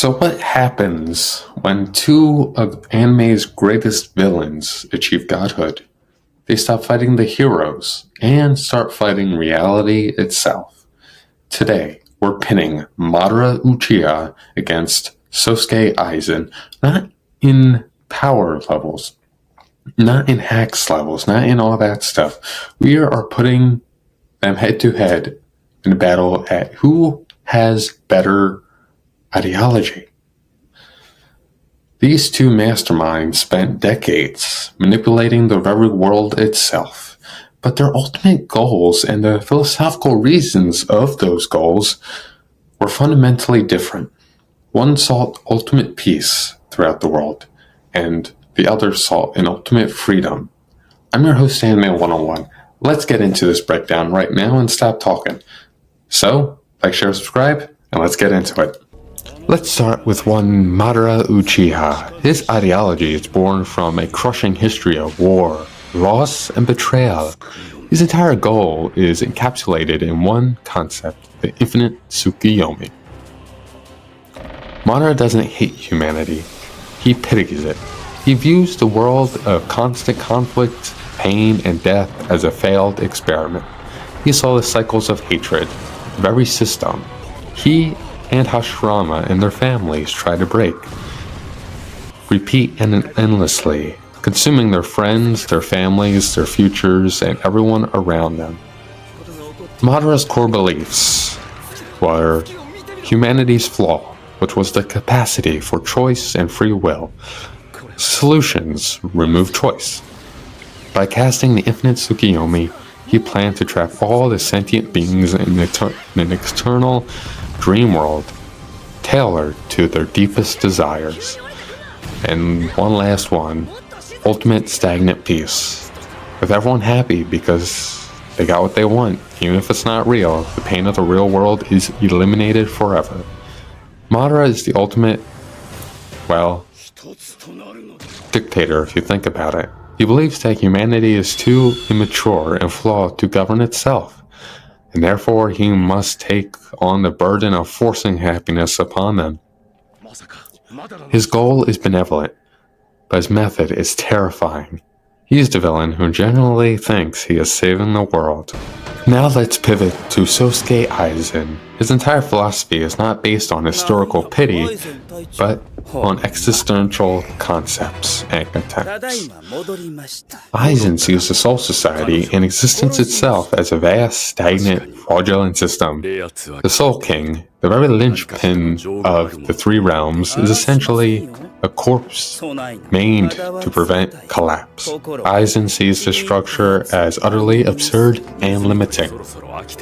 So what happens when two of anime's greatest villains achieve godhood? They stop fighting the heroes and start fighting reality itself. Today, we're pinning Madara Uchiha against Sōsuke Aizen, not in power levels, not in hacks levels, not in all that stuff. We are putting them head to head in a battle at who has better ideology. These two masterminds spent decades manipulating the very world itself, but their ultimate goals and the philosophical reasons of those goals were fundamentally different. One sought ultimate peace throughout the world, and the other sought an ultimate freedom. I'm your host, Anime 101. Let's get into this breakdown right now and stop talking. So, like, share, subscribe, and let's get into it. Let's start with one Madara Uchiha. His ideology is born from a crushing history of war, loss, and betrayal. His entire goal is encapsulated in one concept, the infinite Tsukiyomi. Madara doesn't hate humanity, he pities it. He views the world of constant conflict, pain, and death as a failed experiment. He saw the cycles of hatred, the very system he and Hashirama and their families try to break, repeat endlessly, consuming their friends, their families, their futures, and everyone around them. Madara's core beliefs were humanity's flaw, which was the capacity for choice and free will. Solutions remove choice. By casting the infinite Tsukiyomi, he planned to trap all the sentient beings in an external dream world tailored to their deepest desires. And one last one, ultimate stagnant peace. With everyone happy because they got what they want, even if it's not real, the pain of the real world is eliminated forever. Madara is the ultimate, well, dictator if you think about it. He believes that humanity is too immature and flawed to govern itself, and therefore he must take on the burden of forcing happiness upon them. His goal is benevolent, but his method is terrifying. He is the villain who generally thinks he is saving the world. Now let's pivot to Sōsuke Aizen. His entire philosophy is not based on historical pity, but on existential concepts and attempts. Aizen sees the Soul Society and existence itself as a vast, stagnant, fraudulent system. The Soul King, the very linchpin of the three realms, is essentially a corpse maimed to prevent collapse. Aizen sees the structure as utterly absurd and limiting.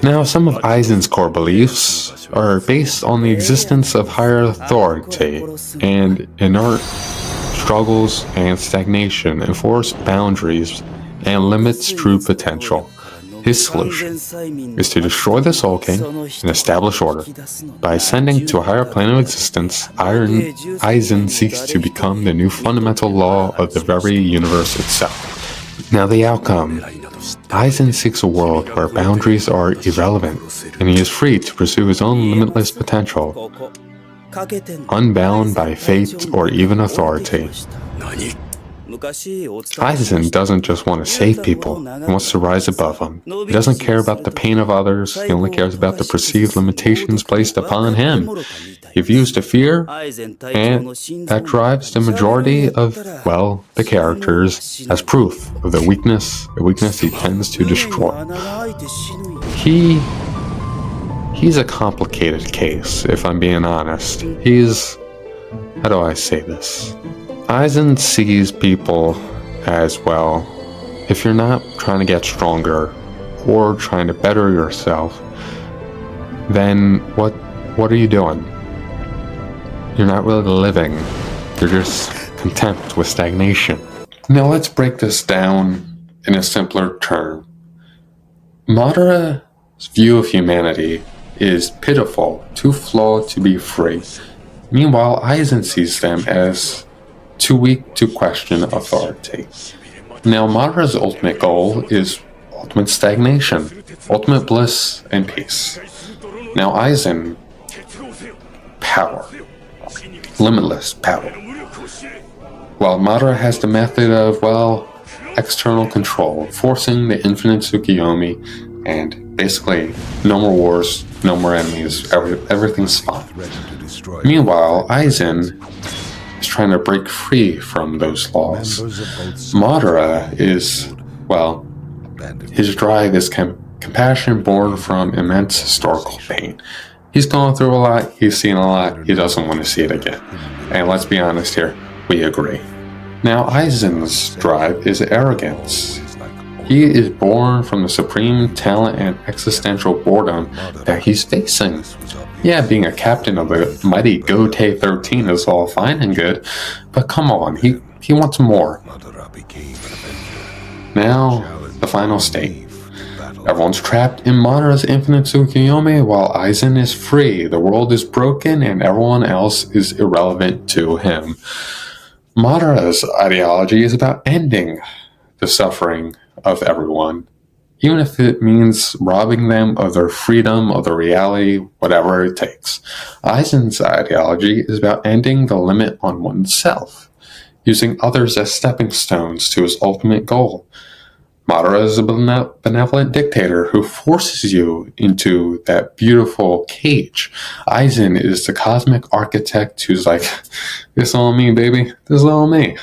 Now, some of Aizen's core beliefs are based on the existence of higher authority, and inert struggles and stagnation enforce boundaries and limits true potential. His solution is to destroy the Soul King and establish order. By ascending to a higher plane of existence, Aizen seeks to become the new fundamental law of the very universe itself. Now the outcome. Aizen seeks a world where boundaries are irrelevant, and he is free to pursue his own limitless potential, unbound by fate or even authority. Aizen doesn't just want to save people, he wants to rise above them. He doesn't care about the pain of others, he only cares about the perceived limitations placed upon him. He views the fear, and that drives the majority of, well, the characters as proof of the weakness, a weakness he tends to destroy. He's a complicated case, if I'm being honest. How do I say this? Aizen sees people as, well, if you're not trying to get stronger or trying to better yourself, then what are you doing? You're not really living. You're just content with stagnation. Now let's break this down in a simpler term. Madara's view of humanity is pitiful, too flawed to be free. Meanwhile, Aizen sees them as too weak to question authority. Now, Madara's ultimate goal is ultimate stagnation, ultimate bliss and peace. Now, Aizen, power. limitless power. While Madara has the method of, well, external control, forcing the infinite Tsukuyomi, and basically no more wars, no more enemies, everything's fine. Meanwhile, Aizen is trying to break free from those laws. Madara is, well, his drive is compassion born from immense historical pain. He's gone through a lot, he's seen a lot, he doesn't want to see it again. And let's be honest here, we agree. Now, Aizen's drive is arrogance. He is born from the supreme talent and existential boredom that he's facing. Yeah, being a captain of the mighty Gotei 13 is all fine and good, but come on, he wants more. Now, the final state. Everyone's trapped in Madara's infinite Tsukuyomi while Aizen is free. The world is broken and everyone else is irrelevant to him. Madara's ideology is about ending the suffering of everyone, even if it means robbing them of their freedom, of their reality, whatever it takes. Aizen's ideology is about ending the limit on oneself, using others as stepping stones to his ultimate goal. Madara is a benevolent dictator who forces you into that beautiful cage. Aizen is the cosmic architect who's like, this is all me, baby. This is all me.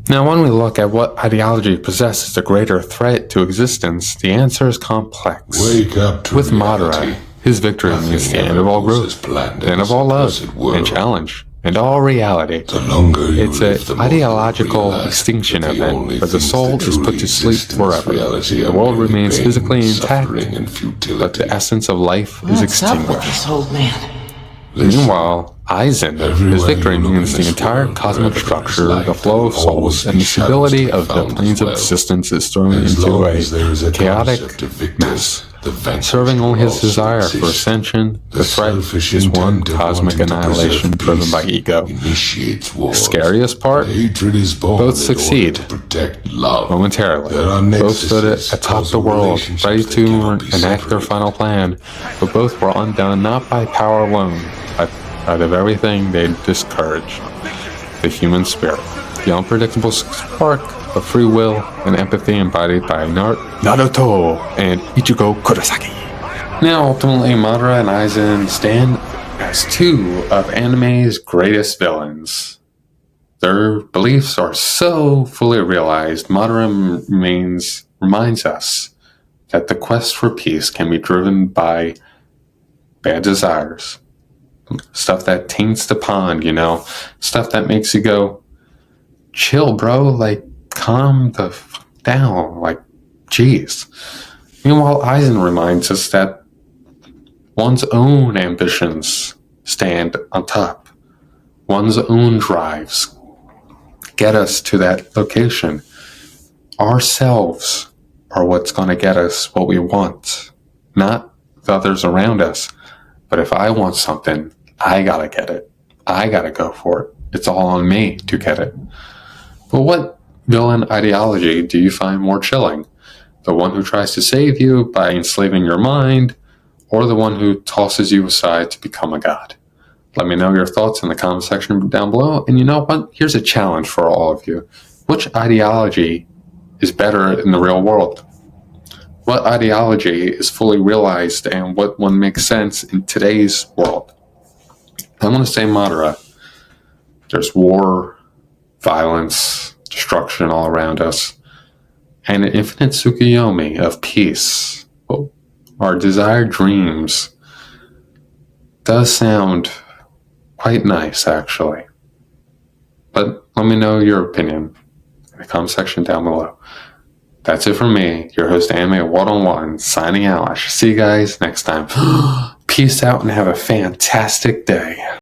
Now, when we look at what ideology possesses a greater threat to existence, the answer is complex. Wake up to With reality. Madara, his victory means the end of all growth, the end of all love and challenge, and all reality. It's an ideological extinction event where the soul is put to sleep forever. The world remains physically intact, but the essence of life is extinguished. This old man. Meanwhile, Aizen, his victory means the entire cosmic structure, the flow of souls, and the stability of the planes of existence is thrown into a chaotic mess. Serving only his desire for ascension, the threat is one cosmic annihilation driven by ego. The scariest part? Both succeed momentarily. Both stood atop the world, ready to enact their final plan, but both were undone not by power alone, but out of everything they discouraged: the human spirit, the unpredictable spark of free will and empathy embodied by Naruto and Ichigo Kurosaki. Now, ultimately, Madara and Aizen stand as two of anime's greatest villains. Their beliefs are so fully realized, Madara reminds us that the quest for peace can be driven by bad desires. Stuff that taints the pond, stuff that makes you go, chill, bro, like, calm the fuck down, like, jeez. Meanwhile, Aizen reminds us that one's own ambitions stand on top. One's own drives get us to that location. Ourselves are what's going to get us what we want, not the others around us. But if I want something, I gotta get it. I gotta go for it. It's all on me to get it. But what villain ideology do you find more chilling? The one who tries to save you by enslaving your mind, or the one who tosses you aside to become a god? Let me know your thoughts in the comment section down below. And you know what? Here's a challenge for all of you. Which ideology is better in the real world? What ideology is fully realized and what one makes sense in today's world? I'm going to say Madara. There's war, violence, destruction all around us, and an infinite Tsukuyomi of peace. Well, our desired dreams does sound quite nice, actually. But let me know your opinion in the comment section down below. That's it from me, your host Anime 101, signing out. I shall see you guys next time. Peace out and have a fantastic day.